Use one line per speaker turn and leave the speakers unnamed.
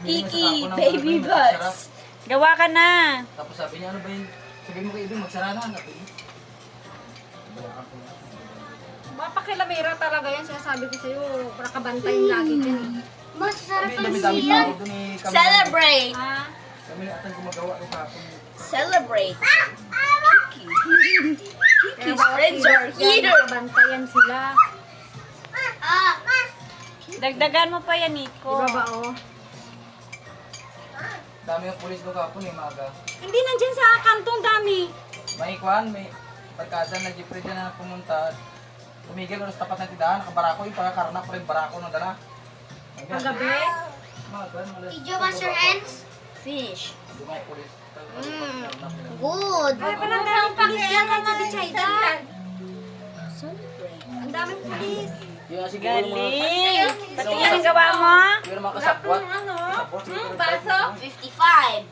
Kiki, baby bus. Gawa ka na.
Tapos sabi niya, ano ba yun? Sabi mo kay Ibig, magsara na. Sabi niya.
Mapakilamera talaga yan. Sinasabi ko sa'yo, para kabantayin lagi dyan.
Masarap ang
Dami-dami
siya.
tao doon eh. Kami-
Celebrate.
Ha?
Kami na atang gumagawa ko kahapon.
Celebrate. Kiki.
Kaya
Kiki's
bawat
friends are
kilos yan,
here.
nakabantayan sila.
Dagdagan mo pa yan, Nico.
Diba ba, oh?
Dami yung pulis doon kahapon eh, maga.
Hindi, nandyan sa kantong dami.
May kwan, may pagkada na Jeffrey dyan na pumunta. Tumigil ko sa tapat ng tindahan, nakabarako yung pagkakarna pa rin barako ng dala.
Kagabi.
Did you wash your hands?
Fish.
Dumay pulis.
Good.
Ay, parang daming pulis dyan sa Bichayda.
Celebrate.
Ang daming pulis.
Yung nga siguro mga...
Galing. Pati yan ang gawa mo?
Yung mga kasapwat.
Ano?
Kasapwat, siguro
Baso?
55.